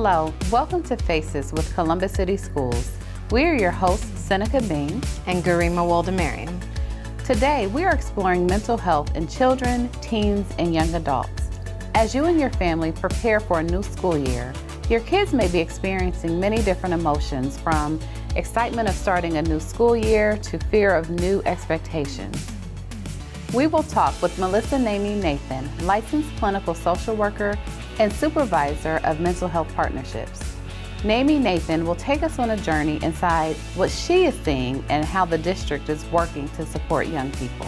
Hello, welcome to Faces with Columbus City Schools. We are your hosts, Seneca Bean and Garima Woldemarian. Today, we are exploring mental health in children, teens, and young adults. As you and your family prepare for a new school year, your kids may be experiencing many different emotions, from excitement of starting a new school year to fear of new expectations. We will talk with Melissa Namey Nathan, licensed clinical social worker and supervisor of mental health partnerships. Namey Nathan will take us on a journey inside what she is seeing and how the district is working to support young people.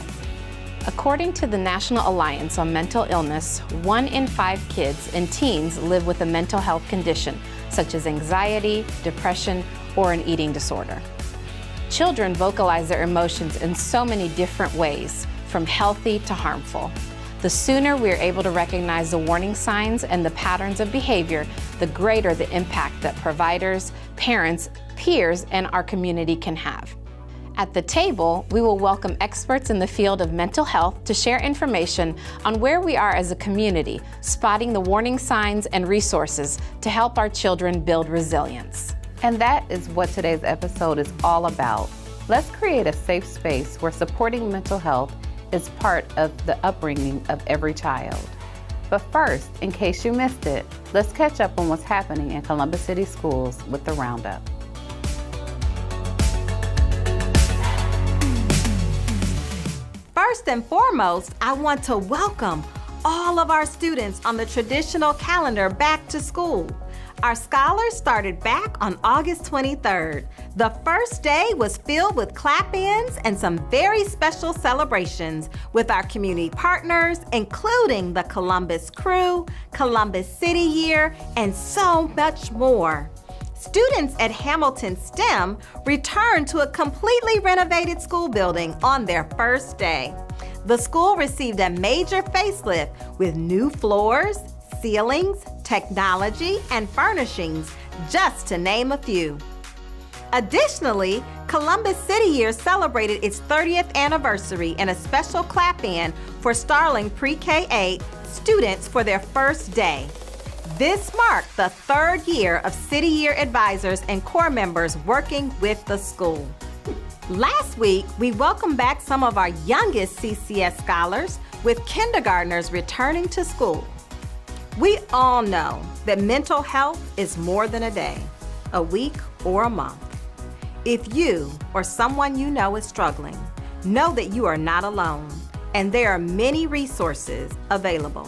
According to the National Alliance on Mental Illness, 1 in 5 kids and teens live with a mental health condition, such as anxiety, depression, or an eating disorder. Children vocalize their emotions in so many different ways, from healthy to harmful. The sooner we are able to recognize the warning signs and the patterns of behavior, the greater the impact that providers, parents, peers, and our community can have. At the table, we will welcome experts in the field of mental health to share information on where we are as a community, spotting the warning signs and resources to help our children build resilience. And that is what today's episode is all about. Let's create a safe space where supporting mental health is part of the upbringing of every child. But first, in case you missed it, let's catch up on what's happening in Columbus City Schools with the Roundup. First and foremost, I want to welcome all of our students on the traditional calendar back to school. Our scholars started back on August 23rd. The first day was filled with clap-ins and some very special celebrations with our community partners, including the Columbus Crew, Columbus City Year, and so much more. Students at Hamilton STEM returned to a completely renovated school building on their first day. The school received a major facelift with new floors, ceilings, technology, and furnishings, just to name a few. Additionally, Columbus City Year celebrated its 30th anniversary in a special clap-in for Starling Pre-K-8 students for their first day. This marked the 3rd year of City Year advisors and core members working with the school. Last week, we welcomed back some of our youngest CCS scholars, with kindergartners returning to school. We all know that mental health is more than a day, a week, or a month. If you or someone you know is struggling, know that you are not alone, and there are many resources available.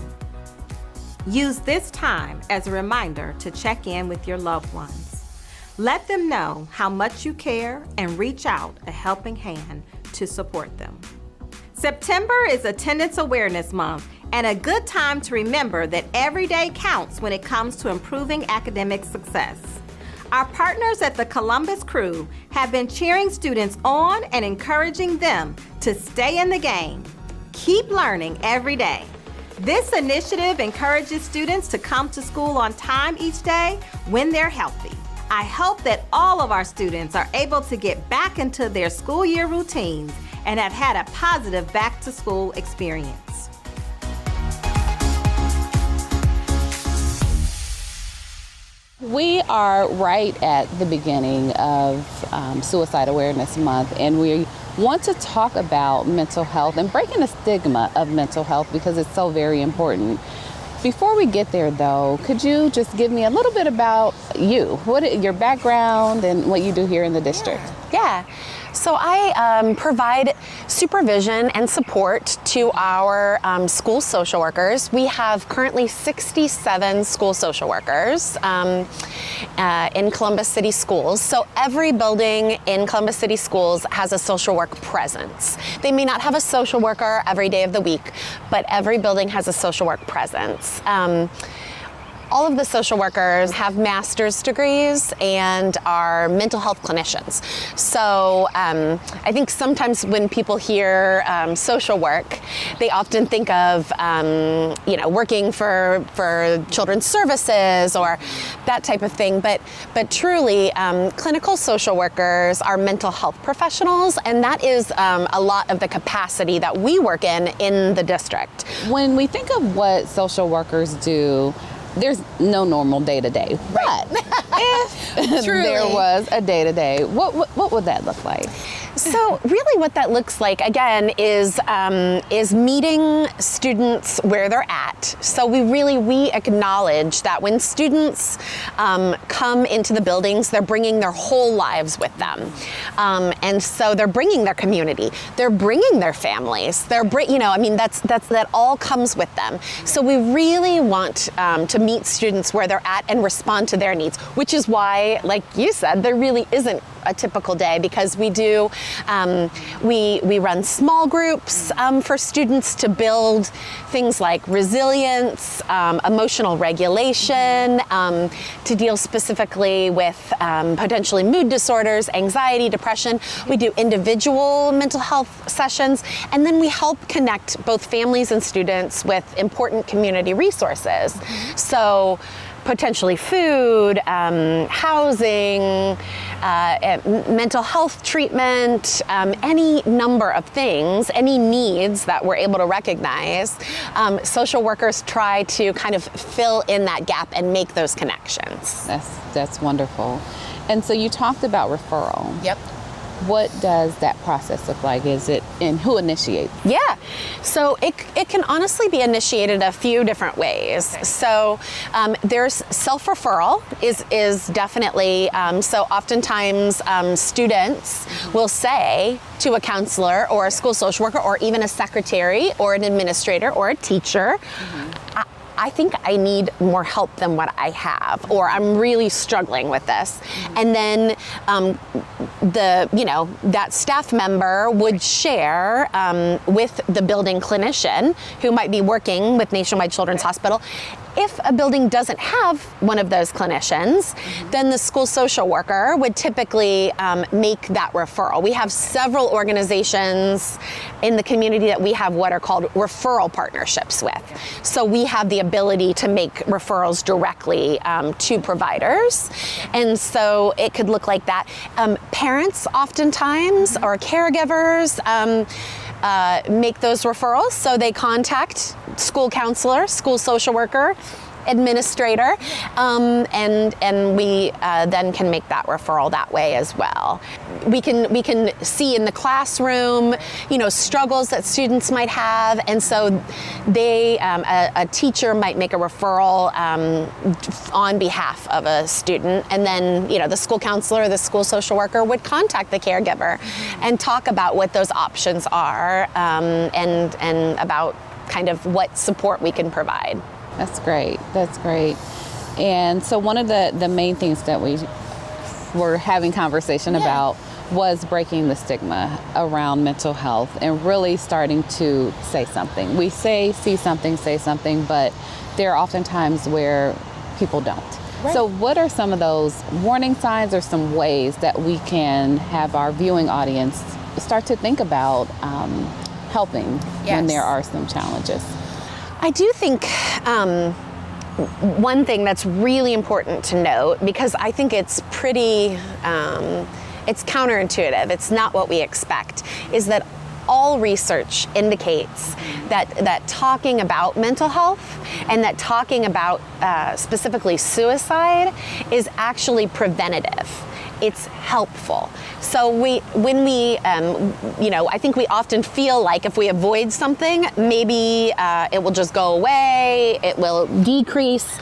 Use this time as a reminder to check in with your loved ones. Let them know how much you care and reach out a helping hand to support them. September is Attendance Awareness Month, and a good time to remember that every day counts when it comes to improving academic success. Our partners at the Columbus Crew have been cheering students on and encouraging them to stay in the game. Keep learning every day. This initiative encourages students to come to school on time each day when they're healthy. I hope that all of our students are able to get back into their school year routines and have had a positive back-to-school experience. We are right at the beginning of Suicide Awareness Month, and we want to talk about mental health and breaking the stigma of mental health because it's so very important. Before we get there, though, could you just give me a little bit about you, your background and what you do here in the district? Yeah. So I provide supervision and support to our school social workers. We have currently 67 school social workers in Columbus City Schools. So every building in Columbus City Schools has a social work presence. They may not have a social worker every day of the week, but every building has a social work presence. All of the social workers have master's degrees and are mental health clinicians. So I think sometimes when people hear social work, they often think of working for children's services or that type of thing. But truly, clinical social workers are mental health professionals, and that is a lot of the capacity that we work in the district. When we think of what social workers do, there's no normal day-to-day, but if there was a day-to-day, what would that look like? So really what that looks like, again, is meeting students where they're at. So we acknowledge that when students come into the buildings, they're bringing their whole lives with them. And so they're bringing their community, they're bringing their families, that all comes with them. So we really want to meet students where they're at and respond to their needs, which is why, like you said, there really isn't a typical day, because we do, we run small groups for students to build things like resilience, emotional regulation, to deal specifically with potentially mood disorders, anxiety, depression. We do individual mental health sessions, and then we help connect both families and students with important community resources. So potentially food, housing, mental health treatment, any number of things, any needs that we're able to recognize, social workers try to kind of fill in that gap and make those connections. That's wonderful. And so you talked about referral. Yep. What does that process look like? And who initiates? Yeah, so it can honestly be initiated a few different ways. So there's self-referral is definitely, so oftentimes students will say to a counselor or a school social worker or even a secretary or an administrator or a teacher, I think I need more help than what I have, or I'm really struggling with this. And then that staff member would share with the building clinician who might be working with Nationwide Children's Hospital. If a building doesn't have one of those clinicians, then the school social worker would typically make that referral. We have several organizations in the community that we have what are called referral partnerships with. So we have the ability to make referrals directly to providers. And so it could look like that. Parents oftentimes, or caregivers, make those referrals. So they contact school counselor, school social worker, administrator, and we then can make that referral that way as well. We can see in the classroom, struggles that students might have, and so a teacher might make a referral on behalf of a student, and then the school counselor or the school social worker would contact the caregiver and talk about what those options are, and about kind of what support we can provide. That's great. That's great. And so one of the main things that we were having conversation about was breaking the stigma around mental health and really starting to say something. We say something, but there are often times where people don't. Right. So what are some of those warning signs or some ways that we can have our viewing audience start to think about helping when there are some challenges? I do think one thing that's really important to note, because I think it's pretty, it's counterintuitive, it's not what we expect, is that all research indicates that talking about mental health and that talking about specifically suicide is actually preventative. It's helpful. So I think we often feel like if we avoid something, maybe it will just go away, it will decrease.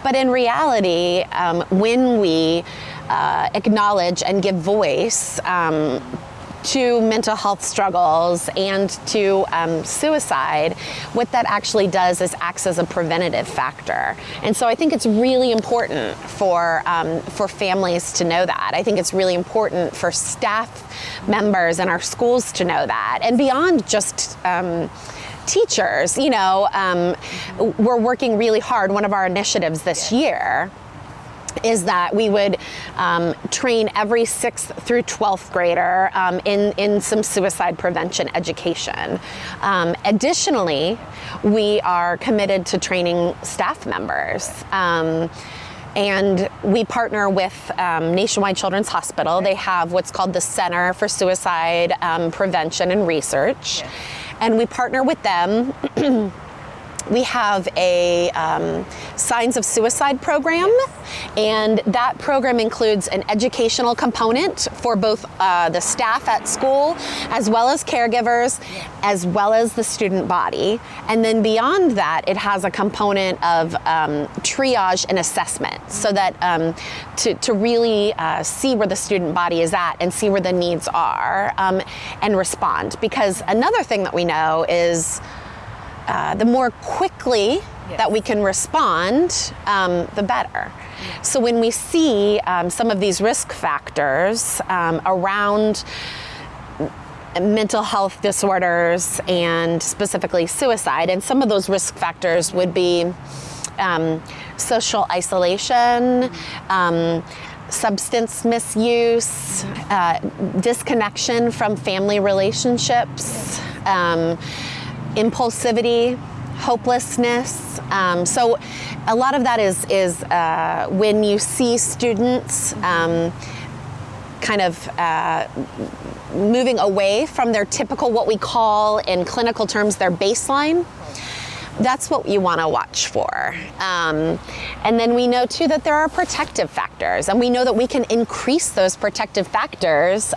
But in reality, when we acknowledge and give voice to mental health struggles and to suicide, what that actually does is acts as a preventative factor. And so I think it's really important for families to know that. I think it's really important for staff members in our schools to know that. And beyond just teachers, we're working really hard. One of our initiatives this year is that we would train every 6th through 12th grader in some suicide prevention education. Additionally, we are committed to training staff members. And we partner with Nationwide Children's Hospital. They have what's called the Center for Suicide Prevention and Research. And we partner with them we have a Signs of Suicide program, and that program includes an educational component for both the staff at school, as well as caregivers, as well as the student body. And then beyond that, it has a component of triage and assessment, so that to really see where the student body is at and see where the needs are, and respond. Because another thing that we know is the more quickly that we can respond, the better. So when we see some of these risk factors around mental health disorders and specifically suicide, and some of those risk factors would be social isolation, substance misuse, disconnection from family relationships, impulsivity, hopelessness. So a lot of that is when you see students kind of moving away from their typical, what we call in clinical terms, their baseline. That's what you want to watch for. And then we know too that there are protective factors, and we know that we can increase those protective factors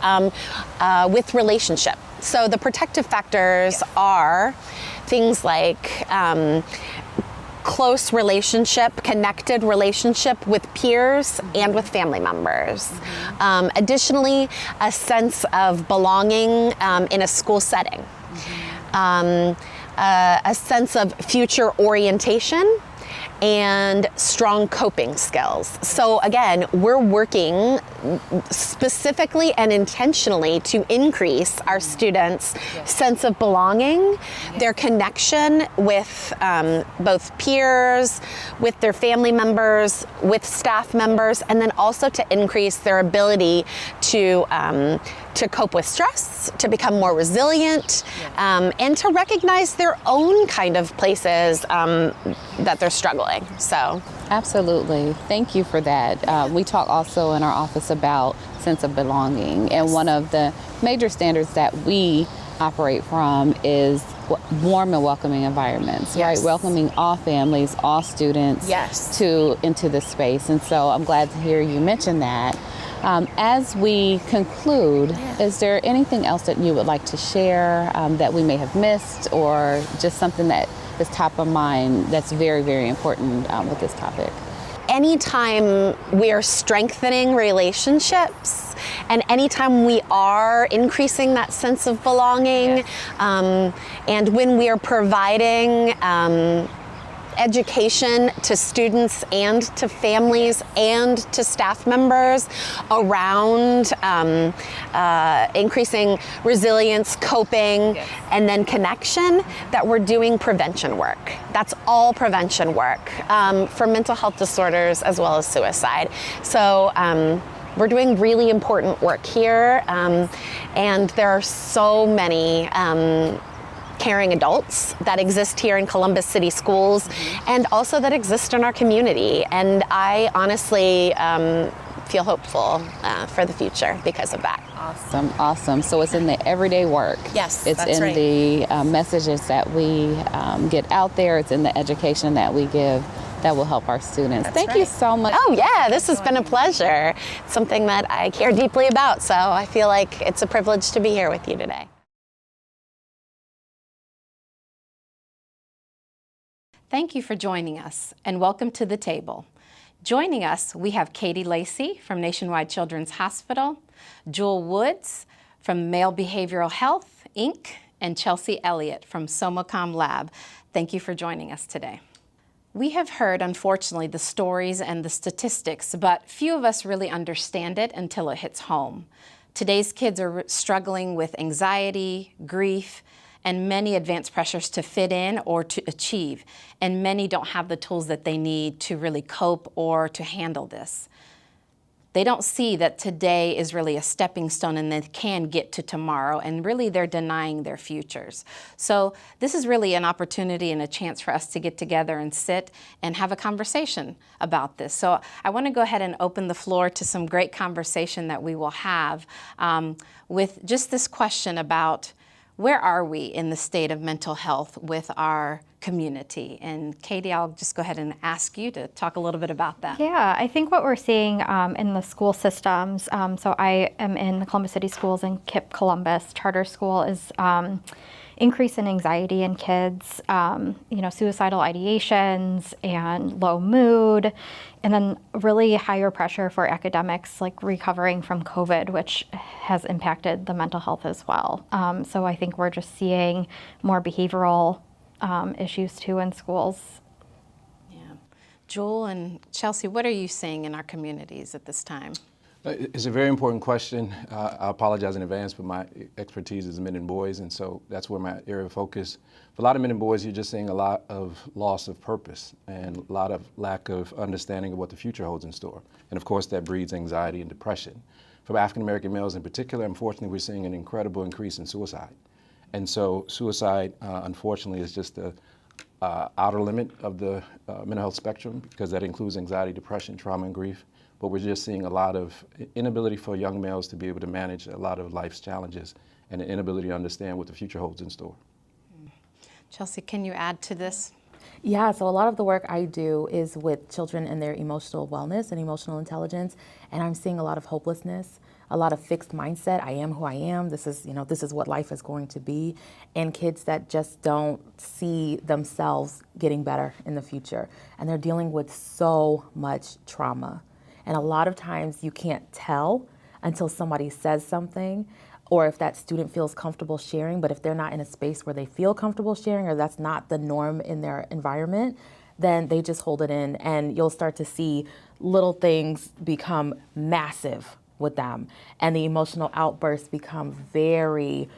with relationship. So the protective factors are things like close relationship, connected relationship with peers and with family members. Additionally, a sense of belonging in a school setting. A sense of future orientation and strong coping skills. So again, we're working specifically and intentionally to increase our students' sense of belonging, their connection with both peers, with their family members, with staff members, and then also to increase their ability to cope with stress, to become more resilient, and to recognize their own kind of places that they're struggling. So, absolutely. Thank you for that. We talk also in our office about sense of belonging, and one of the major standards that we operate from is warm and welcoming environments, right? Welcoming all families, all students into this space. And so I'm glad to hear you mention that. As we conclude, is there anything else that you would like to share that we may have missed, or just something that is top of mind that's very, very important with this topic? Anytime we are strengthening relationships, and anytime we are increasing that sense of belonging, and when we are providing education to students and to families and to staff members around increasing resilience, coping, and then connection, that we're doing prevention work. That's all prevention work for mental health disorders as well as suicide. So we're doing really important work here, and there are so many caring adults that exist here in Columbus City Schools, and also that exist in our community. And I honestly feel hopeful for the future because of that. Awesome. So it's in the everyday work. Yes, it's that's right. The messages that we get out there. It's in the education that we give that will help our students. Thank you so much. Oh yeah, this has been a pleasure. It's something that I care deeply about, so I feel like it's a privilege to be here with you today. Thank you for joining us, and welcome to the table. Joining us, we have Katie Lacey from Nationwide Children's Hospital, Jewel Woods from Male Behavioral Health, Inc., and Chelsea Elliott from Somocom Lab. Thank you for joining us today. We have heard, unfortunately, the stories and the statistics, but few of us really understand it until it hits home. Today's kids are struggling with anxiety, grief, and many advanced pressures to fit in or to achieve, and many don't have the tools that they need to really cope or to handle this. They don't see that today is really a stepping stone and they can get to tomorrow, and really they're denying their futures. So this is really an opportunity and a chance for us to get together and sit and have a conversation about this. So I want to go ahead and open the floor to some great conversation that we will have with just this question about, where are we in the state of mental health with our community? And Katie, I'll just go ahead and ask you to talk a little bit about that. Yeah, I think what we're seeing in the school systems, so I am in the Columbus City Schools in KIPP Columbus Charter School, is increase in anxiety in kids, suicidal ideations and low mood, and then really higher pressure for academics, like recovering from COVID, which has impacted the mental health as well. So I think we're just seeing more behavioral issues too in schools. Yeah. Jewel and Chelsea, what are you seeing in our communities at this time? It's a very important question. I apologize in advance, but my expertise is men and boys, and so that's where my area of focus. For a lot of men and boys, you're just seeing a lot of loss of purpose and a lot of lack of understanding of what the future holds in store. And of course, that breeds anxiety and depression. For African American males in particular, unfortunately, we're seeing an incredible increase in suicide. And so suicide, unfortunately, is just the outer limit of the mental health spectrum, because that includes anxiety, depression, trauma, and grief. But we're just seeing a lot of inability for young males to be able to manage a lot of life's challenges and an inability to understand what the future holds in store. Chelsea, can you add to this? Yeah, so a lot of the work I do is with children and their emotional wellness and emotional intelligence, and I'm seeing a lot of hopelessness, a lot of fixed mindset. I am who I am. This is what life is going to be, and kids that just don't see themselves getting better in the future, and they're dealing with so much trauma. And a lot of times you can't tell until somebody says something, or if that student feels comfortable sharing. But if they're not in a space where they feel comfortable sharing, or that's not the norm in their environment, then they just hold it in, and you'll start to see little things become massive with them, and the emotional outbursts become very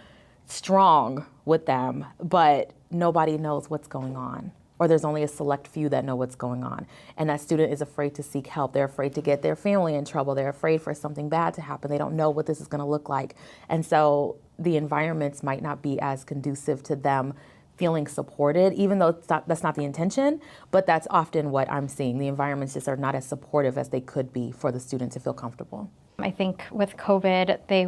strong with them, but nobody knows what's going on. Or there's only a select few that know what's going on. And that student is afraid to seek help. They're afraid to get their family in trouble. They're afraid for something bad to happen. They don't know what this is going to look like. And so the environments might not be as conducive to them feeling supported, even though that's not the intention, but that's often what I'm seeing. The environments just are not as supportive as they could be for the student to feel comfortable. I think with COVID, they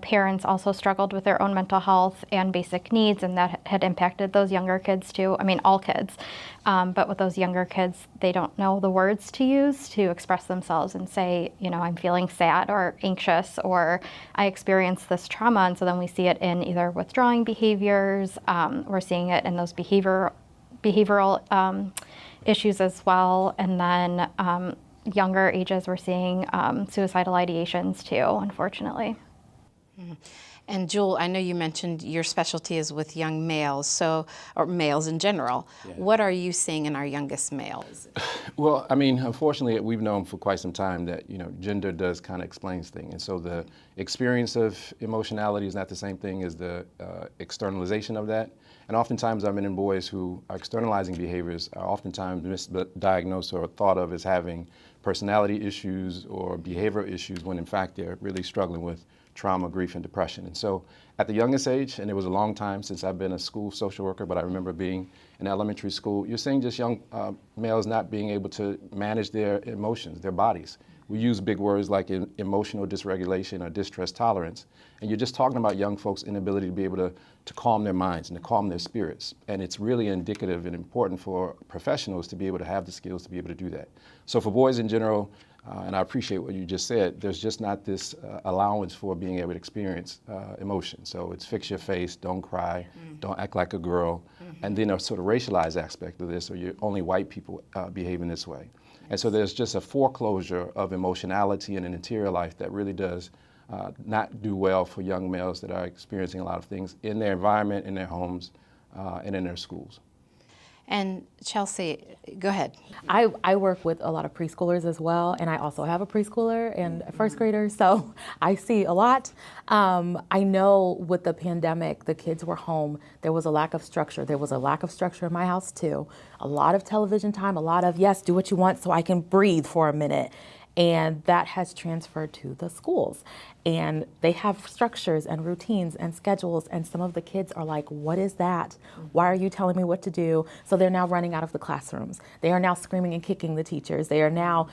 parents also struggled with their own mental health and basic needs, and that had impacted those younger kids too. I mean, all kids. But with those younger kids, they don't know the words to use to express themselves and say, I'm feeling sad or anxious, or I experienced this trauma. And so then we see it in either withdrawing behaviors, we're seeing it in those behavioral issues as well. And then younger ages, we're seeing suicidal ideations too, unfortunately. And Jewel, I know you mentioned your specialty is with young males, or males in general. Yeah. What are you seeing in our youngest males? Well, I mean, unfortunately, we've known for quite some time that, gender does kind of explain things. And so the experience of emotionality is not the same thing as the externalization of that. And oftentimes our men and boys who are externalizing behaviors are oftentimes misdiagnosed or thought of as having personality issues or behavioral issues, when in fact they're really struggling with trauma, grief, and depression. And so at the youngest age, and it was a long time since I've been a school social worker, but I remember being in elementary school, you're seeing just young males not being able to manage their emotions, their bodies. We use big words like emotional dysregulation or distress tolerance, and you're just talking about young folks' inability to be able to calm their minds and to calm their spirits. And it's really indicative and important for professionals to be able to have the skills to be able to do that. So for boys in general, and I appreciate what you just said, there's just not this allowance for being able to experience emotion. So it's fix your face, don't cry, don't act like a girl, and then a sort of racialized aspect of this, or you're only white people behaving this way. And so there's just a foreclosure of emotionality in an interior life that really does not do well for young males that are experiencing a lot of things in their environment, in their homes, and in their schools. And Chelsea, go ahead. I work with a lot of preschoolers as well, and I also have a preschooler and a first grader, so I see a lot. I know with the pandemic, the kids were home, there was a lack of structure. There was a lack of structure in my house too. A lot of television time, a lot of, yes, do what you want so I can breathe for a minute. And that has transferred to the schools. And they have structures and routines and schedules, and some of the kids are like, what is that? Why are you telling me what to do? So they're now running out of the classrooms. They are now screaming and kicking the teachers. They are now,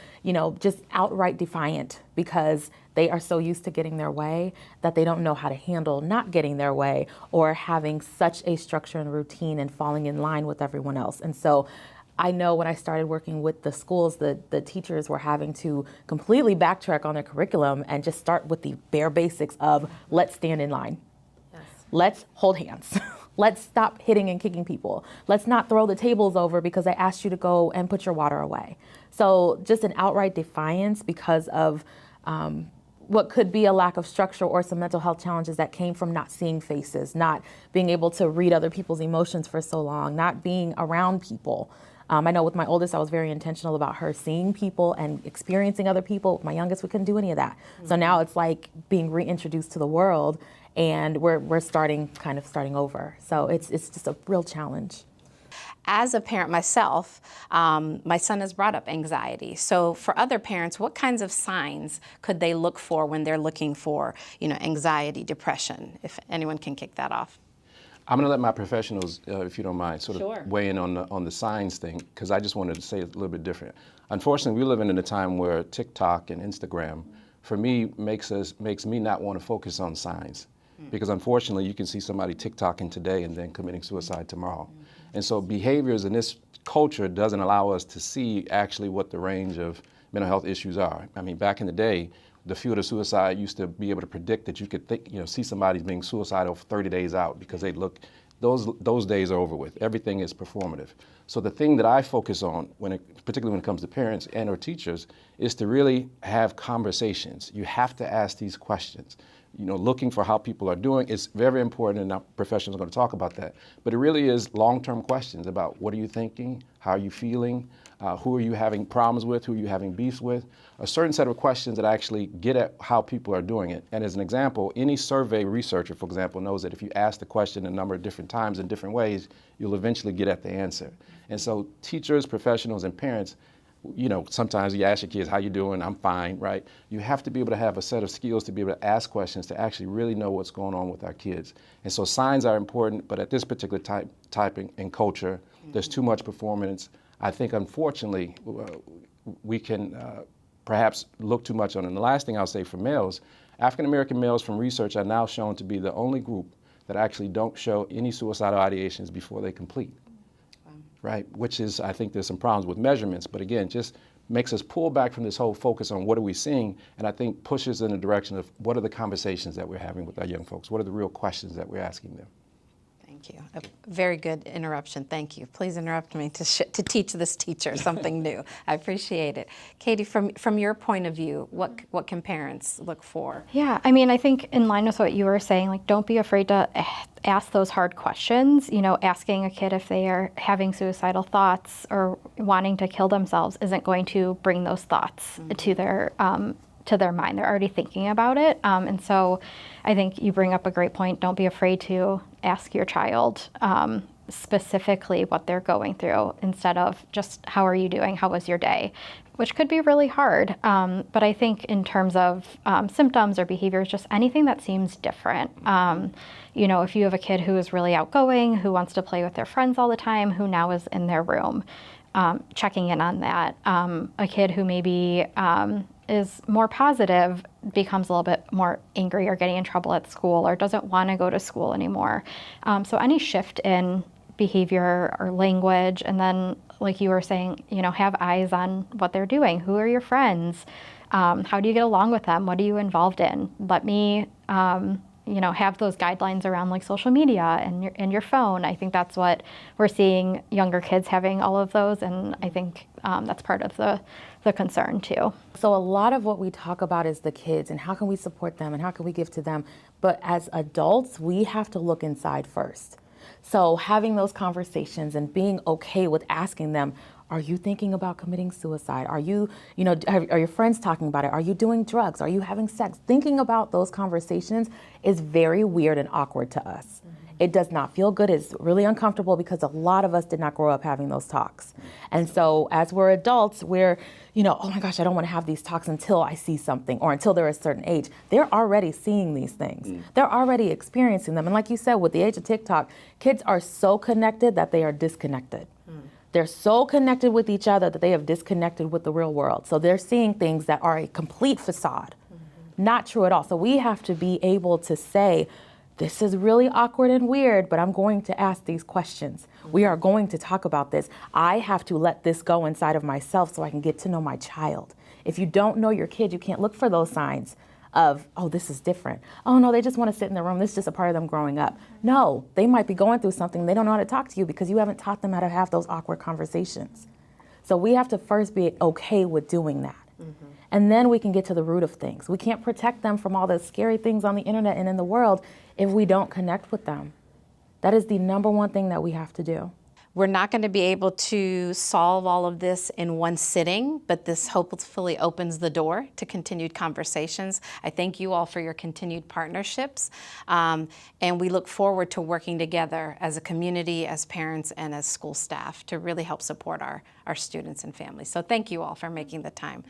just outright defiant because they are so used to getting their way that they don't know how to handle not getting their way or having such a structure and routine and falling in line with everyone else. And so I know when I started working with the schools, the teachers were having to completely backtrack on their curriculum and just start with the bare basics of let's stand in line. Yes. Let's hold hands. Let's stop hitting and kicking people. Let's not throw the tables over because I asked you to go and put your water away. So just an outright defiance because of what could be a lack of structure or some mental health challenges that came from not seeing faces, not being able to read other people's emotions for so long, not being around people. I know with my oldest, I was very intentional about her seeing people and experiencing other people. With my youngest, we couldn't do any of that. Mm-hmm. So now it's like being reintroduced to the world, and we're starting over. So it's just a real challenge. As a parent myself, my son has brought up anxiety. So for other parents, what kinds of signs could they look for when they're looking for, anxiety, depression? If anyone can kick that off. I'm going to let my professionals, if you don't mind, sort of weigh in on the signs thing, because I just wanted to say it a little bit different. Unfortunately, we live in a time where TikTok and Instagram, for me, makes me not want to focus on signs, because unfortunately, you can see somebody TikToking today and then committing suicide tomorrow. And so behaviors in this culture doesn't allow us to see actually what the range of mental health issues are. I mean, back in the day, the field of suicide used to be able to predict that you could see somebody being suicidal 30 days out because they look, those days are over with. Everything is performative. So the thing that I focus on, particularly when it comes to parents and or teachers, is to really have conversations. You have to ask these questions. Looking for how people are doing is very important, and our professionals are going to talk about that. But it really is long-term questions about what are you thinking, how are you feeling, who are you having problems with, who are you having beefs with, a certain set of questions that actually get at how people are doing it. And as an example, any survey researcher, for example, knows that if you ask the question a number of different times in different ways, you'll eventually get at the answer. And so teachers, professionals, and parents, sometimes you ask your kids, how you doing? I'm fine, right? You have to be able to have a set of skills to be able to ask questions to actually really know what's going on with our kids. And so signs are important, but at this particular typing and culture, there's too much performance. I think, unfortunately, we can perhaps look too much on it. And the last thing I'll say for males, African-American males from research are now shown to be the only group that actually don't show any suicidal ideations before they complete. Right, which is, I think there's some problems with measurements, but again, just makes us pull back from this whole focus on what are we seeing, and I think pushes in the direction of what are the conversations that we're having with our young folks, what are the real questions that we're asking them. Thank you. A very good interruption. Thank you. Please interrupt me to teach this teacher something new. I appreciate it. Katie, from your point of view, what can parents look for? Yeah, I think in line with what you were saying, don't be afraid to ask those hard questions. Asking a kid if they are having suicidal thoughts or wanting to kill themselves isn't going to bring those thoughts to their mind. They're already thinking about it. And so I think you bring up a great point. Don't be afraid to ask your child specifically what they're going through instead of just, how are you doing? How was your day? Which could be really hard. But I think in terms of symptoms or behaviors, just anything that seems different. If you have a kid who is really outgoing, who wants to play with their friends all the time, who now is in their room, checking in on that. A kid who maybe is more positive becomes a little bit more angry or getting in trouble at school or doesn't want to go to school anymore. So any shift in behavior or language, and then like you were saying, have eyes on what they're doing. Who are your friends? How do you get along with them? What are you involved in? Let me have those guidelines around like social media and your phone. I think that's what we're seeing, younger kids having all of those, and I think that's part of the concern too. So a lot of what we talk about is the kids and how can we support them and how can we give to them. But as adults, we have to look inside first. So having those conversations and being okay with asking them, are you thinking about committing suicide? Are you, are your friends talking about it? Are you doing drugs? Are you having sex? Thinking about those conversations is very weird and awkward to us. It does not feel good. It's really uncomfortable because a lot of us did not grow up having those talks. And so as we're adults, we're, oh my gosh, I don't want to have these talks until I see something or until they're a certain age. They're already seeing these things. They're already experiencing them. And like you said, with the age of TikTok, kids are so connected that they are disconnected. They're so connected with each other that they have disconnected with the real world. So they're seeing things that are a complete facade, not true at all. So we have to be able to say, this is really awkward and weird, but I'm going to ask these questions. We are going to talk about this. I have to let this go inside of myself so I can get to know my child. If you don't know your kid, you can't look for those signs of, oh, this is different. Oh no, they just want to sit in the room. This is just a part of them growing up. No, they might be going through something. They don't know how to talk to you because you haven't taught them how to have those awkward conversations. So we have to first be okay with doing that. And then we can get to the root of things. We can't protect them from all the scary things on the internet and in the world if we don't connect with them. That is the number one thing that we have to do. We're not going to be able to solve all of this in one sitting, but this hopefully opens the door to continued conversations. I thank you all for your continued partnerships, and we look forward to working together as a community, as parents, and as school staff to really help support our students and families. So thank you all for making the time.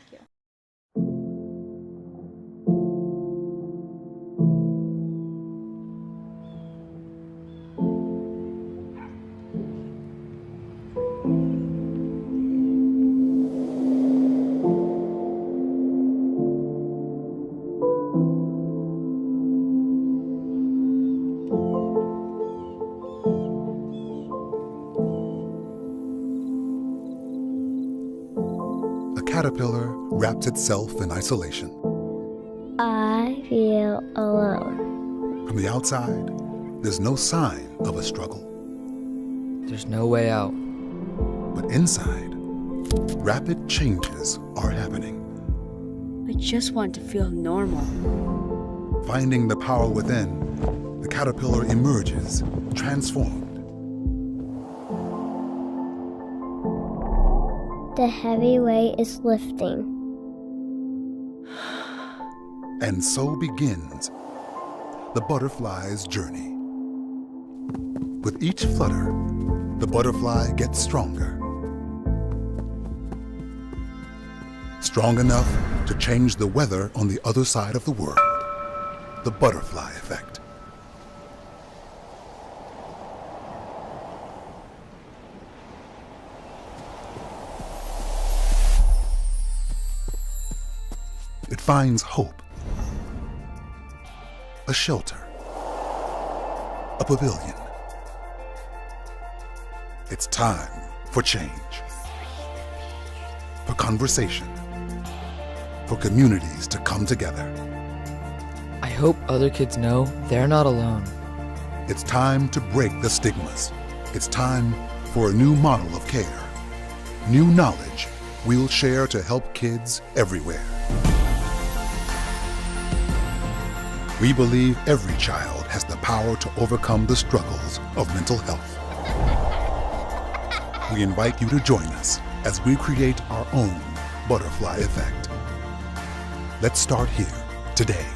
Caterpillar wraps itself in isolation. I feel alone. From the outside, there's no sign of a struggle. There's no way out. But inside, rapid changes are happening. I just want to feel normal. Finding the power within, the caterpillar emerges, transformed. The heavy weight is lifting. And so begins the butterfly's journey. With each flutter, the butterfly gets stronger. Strong enough to change the weather on the other side of the world. The butterfly effect. It finds hope, a shelter, a pavilion. It's time for change, for conversation, for communities to come together. I hope other kids know they're not alone. It's time to break the stigmas. It's time for a new model of care, new knowledge we'll share to help kids everywhere. We believe every child has the power to overcome the struggles of mental health. We invite you to join us as we create our own butterfly effect. Let's start here, today,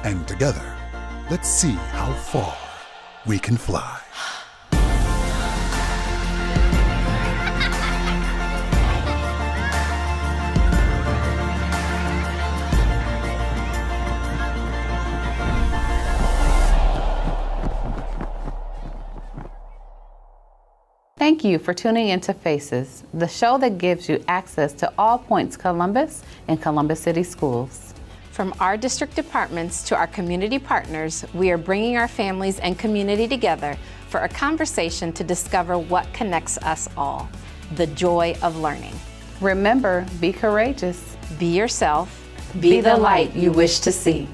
and together, let's see how far we can fly. Thank you for tuning into Faces, the show that gives you access to all points Columbus and Columbus City Schools. From our district departments to our community partners, we are bringing our families and community together for a conversation to discover what connects us all, the joy of learning. Remember, be courageous. Be yourself. Be the light you wish to see.